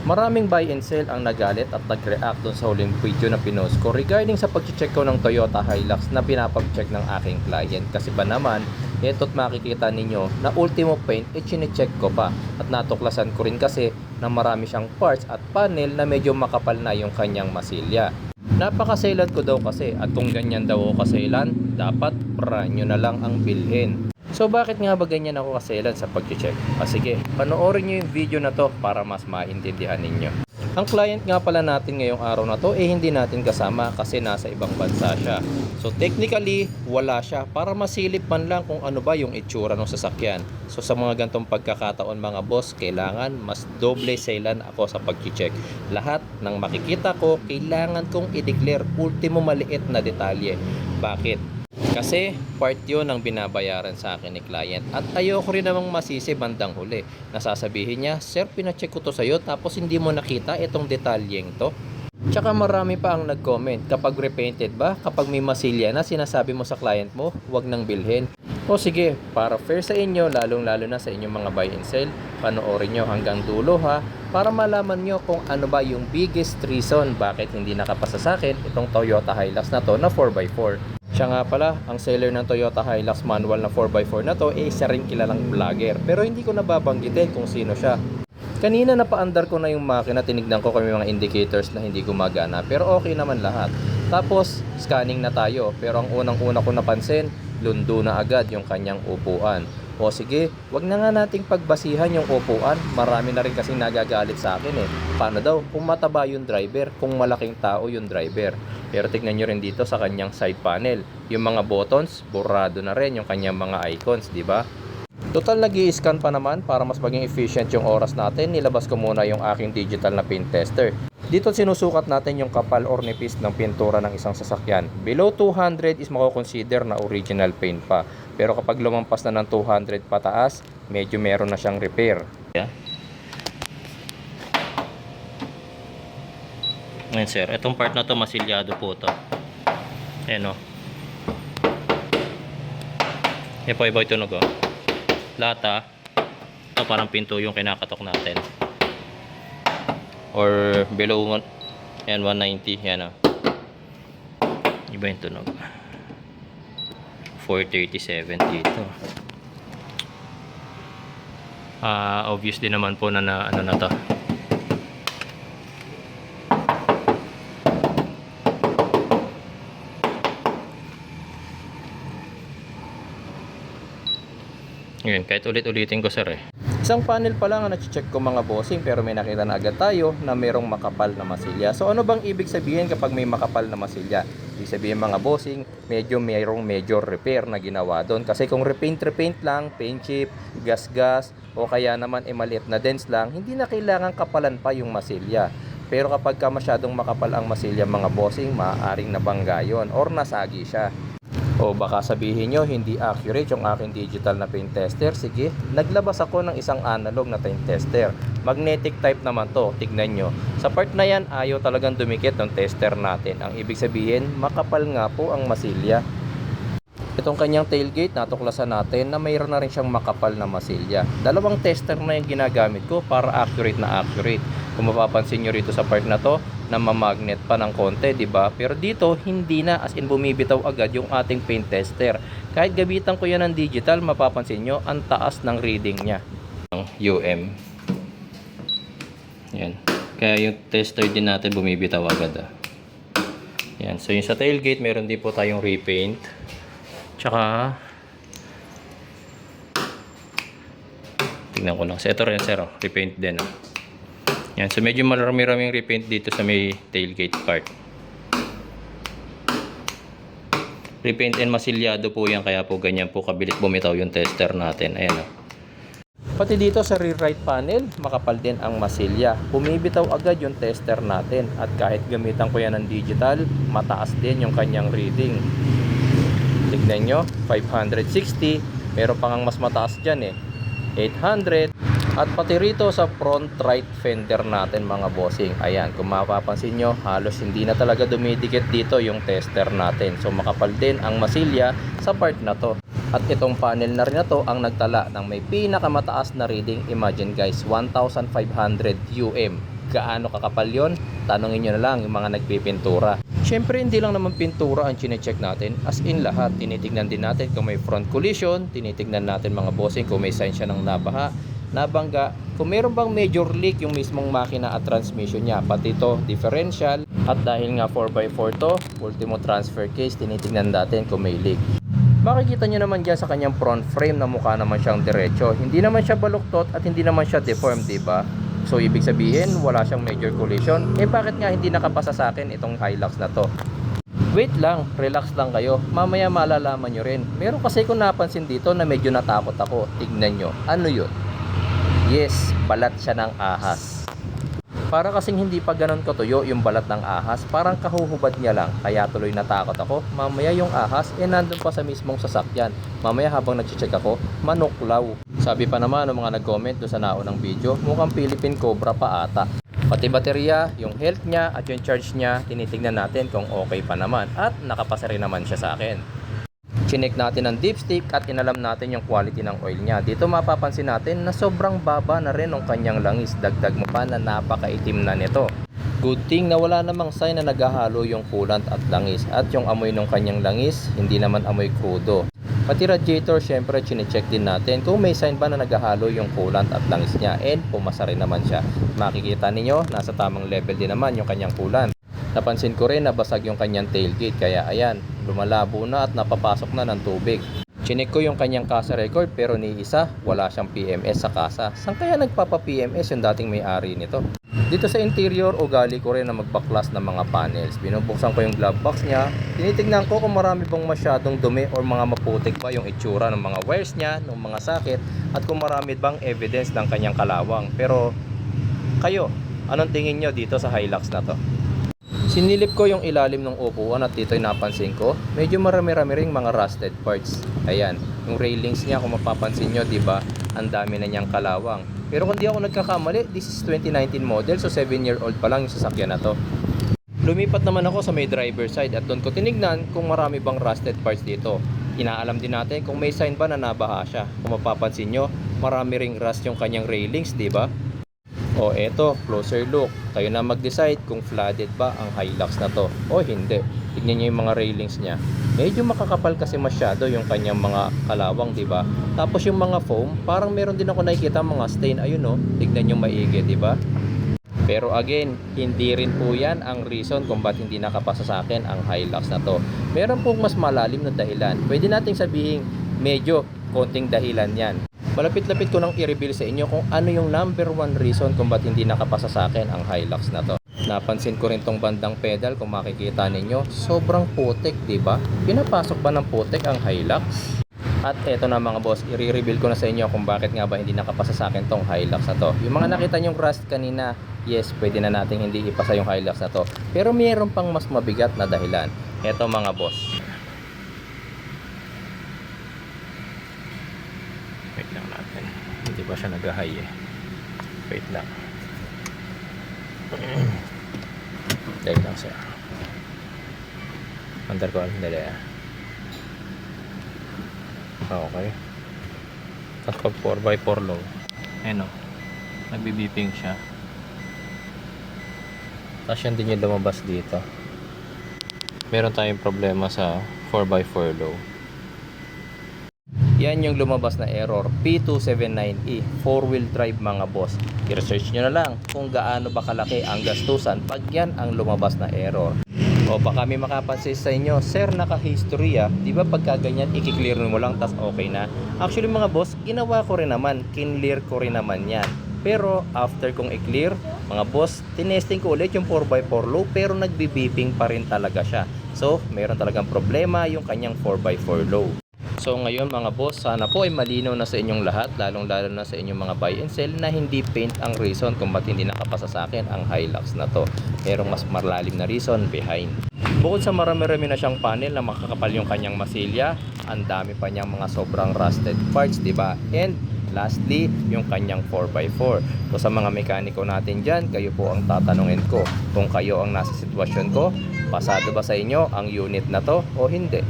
Maraming buy and sell ang nagalit at nag-react dun sa huling video na pinost ko regarding sa pag-check ko ng Toyota Hilux na pinapag-check ng aking client. Kasi ba naman, ito't makikita ninyo na ultimo paint chine-check ko pa. At natuklasan ko rin kasi na marami siyang parts at panel na medyo makapal na yung kanyang masilya. Napakasailan ko daw kasi at kung ganyan daw ako kasailan, dapat brand new na lang ang bilhin. So bakit nga ba ganyan ako kaselan sa pag-check? Sige, panoorin nyo yung video na to para mas maintindihan ninyo. Ang client nga pala natin ngayong araw na to hindi natin kasama kasi nasa ibang bansa siya. So technically, wala siya para masilip man lang kung ano ba yung itsura ng sasakyan. So sa mga gantong pagkakataon mga boss, kailangan mas doble selan ako sa pag-check. Lahat ng makikita ko, kailangan kong i-declare ultimo maliit na detalye. Bakit? Kasi part yun ang binabayaran sa akin ni client at ayoko rin namang masisi bandang huli. Nasasabihin niya, sir, pinacheck ko to sa'yo tapos hindi mo nakita itong detalyeng to. Tsaka marami pa ang nag-comment, kapag repainted ba, kapag may masilya na sinasabi mo sa client mo, wag nang bilhin. O sige, para fair sa inyo, lalong-lalo na sa inyong mga buy and sell, panoorin nyo hanggang dulo ha, para malaman nyo kung ano ba yung biggest reason bakit hindi nakapasa sa akin itong Toyota Hilux na to na 4x4. Siya nga pala, ang seller ng Toyota Hilux manual na 4x4 na to isa rin kilalang vlogger. Pero hindi ko nababanggitin kung sino siya. Kanina napaandar ko na yung makina, tinignan ko kung may mga indicators na hindi gumagana. Pero okay naman lahat. Tapos, scanning na tayo. Pero ang unang-una ko napansin, lundo na agad yung kanyang upuan. O sige, wag na nga nating pagbasihan yung upuan. Marami na rin kasing nagagalit sa akin Paano daw? Kung mataba yung driver, kung malaking tao yung driver. Pero tignan nyo rin dito sa kanyang side panel. Yung mga buttons, burado na rin yung kanyang mga icons, di ba? Total nag-i-scan pa naman para mas maging efficient yung oras natin. Nilabas ko muna yung aking digital na paint tester. Dito sinusukat natin yung kapal or nipis ng pintura ng isang sasakyan. Below 200 is mako-consider na original paint pa. Pero kapag lumampas na ng 200 pataas, medyo meron na siyang repair. Ngayon sir, itong part na to masilyado po to. Ayan o. Yan po iba itunog o. Lata. Ito parang pinto yung kinakatok natin. Or below yan 190. Yan o. Iba yung tunog. 437 dito. Obvious din naman po na ano na to. Ngayon, kahit ulit-ulitin ko sir Isang panel pa lang ang na-check ko mga bossing, pero may nakita na agad tayo na merong makapal na masilya. So ano bang ibig sabihin kapag may makapal na masilya? Ibig sabihin mga bossing, merong major repair na ginawa doon. Kasi kung repaint lang, paint chip, gas o kaya naman maliit na dents lang, hindi na kailangan kapalan pa yung masilya. Pero kapag masyadong makapal ang masilya mga bossing, maaaring nabangga yun or nasagi siya. O baka sabihin nyo, hindi accurate yung aking digital na paint tester. Sige, naglabas ako ng isang analog na paint tester. Magnetic type naman to, tignan nyo. Sa part na yan, ayaw talagang dumikit ng tester natin. Ang ibig sabihin, makapal nga po ang masilya. Itong kanyang tailgate, natuklasan natin na mayroon na rin siyang makapal na masilya. Dalawang tester na yung ginagamit ko para accurate na accurate. Kung mapapansin nyo rito sa part na to, na mamagnet pa ng konti, di ba? Pero dito, hindi na, as in bumibitaw agad yung ating paint tester. Kahit gabitan ko yan ng digital, mapapansin nyo, ang taas ng reading niya. Ang yan. Kaya yung tester din natin bumibitaw agad Yan. So yung sa tailgate, meron din po tayong repaint. Tsaka tingnan ko lang. So ito rin sir, repaint din Yan, so medyo marami-raming repaint dito sa may tailgate part. Repaint and masilyado po yan, kaya po ganyan po kabilis bumitaw yung tester natin. Ayan Pati dito sa rear right panel, makapal din ang masilya. Bumibitaw agad yung tester natin at kahit gamitan ko yan ng digital, mataas din yung kanyang reading. Tignan nyo, 560, meron pang mas mataas dyan 800. At pati rito sa front right fender natin mga bossing, ayan, kung mapapansin nyo, halos hindi na talaga dumidikit dito yung tester natin. So makapal din ang masilya sa part na to. At itong panel na rin na to ang nagtala ng may pinakamataas na reading. Imagine guys, 1,500 UM. Gaano kakapal yon? Tanungin nyo na lang yung mga nagpipintura. Syempre hindi lang naman pintura ang chinecheck natin, as in lahat. Tinitignan din natin kung may front collision, tinitignan natin mga bossing kung may sign siya ng nabaha, nabangga, kung meron bang major leak yung mismong makina at transmission niya, pati ito differential. At dahil nga 4x4 to, ultimo transfer case, tinitignan natin kung may leak. Makikita nyo naman dyan sa kanyang front frame na mukha naman siyang diretso, hindi naman siya baluktot at hindi naman siya deformed, diba? So ibig sabihin wala siyang major collision. Bakit nga hindi nakapasa sa akin itong Hilux na to? Wait lang, relax lang kayo, mamaya malalaman nyo rin. Meron kasi kung napansin dito na medyo natakot ako. Tignan nyo, ano yun? Yes, balat siya ng ahas. Para kasing hindi pa ganun katuyo yung balat ng ahas, parang kahuhubad niya lang. Kaya tuloy natakot ako. Mamaya yung ahas nandun pa sa mismong sasakyan. Mamaya habang nag-check ako, manuklaw. Sabi pa naman ng mga nag-comment doon sa naunang video, mukhang Philippine Cobra pa ata. Pati baterya, yung health niya at yung charge niya, tinitignan natin kung okay pa naman. At nakapasa rin naman siya sa akin. Chinek natin ang dipstick at inalam natin yung quality ng oil niya. Dito mapapansin natin na sobrang baba na rin ng kanyang langis. Dagdag mo pa na napakaitim na nito. Good thing na wala namang sign na naghahalo yung coolant at langis. At yung amoy ng kanyang langis, hindi naman amoy crudo. Pati radiator, syempre chinecheck din natin kung may sign ba na naghahalo yung coolant at langis niya. And pumasa rin naman siya. Makikita ninyo, nasa tamang level din naman yung kanyang coolant. Napansin ko rin na basag yung kanyang tailgate, kaya ayan, lumalabo na at napapasok na ng tubig. Chinek ko yung kanyang kasa record pero ni isa, wala siyang PMS sa kasa. Saan kaya nagpapa-PMS yung dating may-ari nito? Dito sa interior, ugali ko rin na magbaklas ng mga panels. Binubuksan ko yung glove box niya. Tinitignan ko kung marami bang masyadong dumi o mga maputik pa yung itsura ng mga wires niya, ng mga sakit, at kung marami bang evidence ng kanyang kalawang. Pero kayo, anong tingin nyo dito sa Hilux na to? Sinilip ko yung ilalim ng upuan at dito'y napansin ko, medyo marami-rami ring mga rusted parts. Ayan, yung railings niya kung mapapansin nyo, diba, ang dami na niyang kalawang. Pero kung di ako nagkakamali, this is 2019 model, so 7-year-old pa lang yung sasakyan na to. Lumipat naman ako sa may driver side at doon ko tinignan kung marami bang rusted parts dito. Inaalam din natin kung may sign ba na nabaha siya. Kung mapapansin nyo, marami ring rust yung kanyang railings, diba? O eto, closer look. Kayo na mag-decide kung flooded ba ang Hilux na to o hindi. Tignan niyo yung mga railings niya. Medyo makakapal kasi masyado yung kanyang mga kalawang, 'di ba? Tapos yung mga foam, parang meron din ako nakikita mga stain, ayun oh. Tignan niyo maigi, 'di ba? Pero again, hindi rin po yan ang reason kung ba't hindi nakapasa sa akin ang Hilux na to. Meron pong mas malalim na dahilan. Pwede nating sabihin medyo konting dahilan yan. Malapit-lapit ko nang i-reveal sa inyo kung ano yung number 1 reason kung ba't hindi nakapasa sa akin ang Hilux na to. Napansin ko rin tong bandang pedal, kung makikita ninyo, sobrang putik, diba? Pinapasok ba ng putik ang Hilux? At eto na mga boss, i-reveal ko na sa inyo kung bakit nga ba hindi nakapasa sa akin tong Hilux na to. Yung mga nakita nyong rust kanina, yes, pwede na natin hindi ipasa yung Hilux na to. Pero mayroon pang mas mabigat na dahilan. Eto mga boss. Wait lang natin. Hindi ba siya nag-high eh? Wait lang. Wait lang siya. Under ko. Dali ah. Okay. Tapos pag 4x4 low. Ayan o. Nagbibiping siya. Tapos yan din yung lumabas dito. Meron tayong problema sa 4x4 low. Yan yung lumabas na error, P279E, 4-wheel drive mga boss. I-research nyo na lang kung gaano ba kalaki ang gastusan pag yan ang lumabas na error. O baka may makapansin sa inyo, sir, naka-history ah. Di ba pagka ganyan, i-clear mo lang tas okay na? Actually mga boss, ginawa ko rin naman, kinlear ko rin naman yan. Pero after kong i-clear, mga boss, tinesting ko ulit yung 4x4 low pero nagbi-beeping pa rin talaga siya. So, mayroon talagang problema yung kanyang 4x4 low. So ngayon mga boss, sana po ay malinaw na sa inyong lahat, lalong-lalo na sa inyong mga buy and sell, na hindi paint ang reason kung ba't hindi nakapasa sa akin ang Hilux na to. Merong mas malalim na reason behind. Bukod sa marami-rami na siyang panel na makakapal yung kanyang masilya, ang dami pa niyang mga sobrang rusted parts, diba? And lastly, yung kanyang 4x4. So sa mga mekaniko natin dyan, kayo po ang tatanungin ko. Kung kayo ang nasa sitwasyon ko, pasado ba sa inyo ang unit na to o hindi?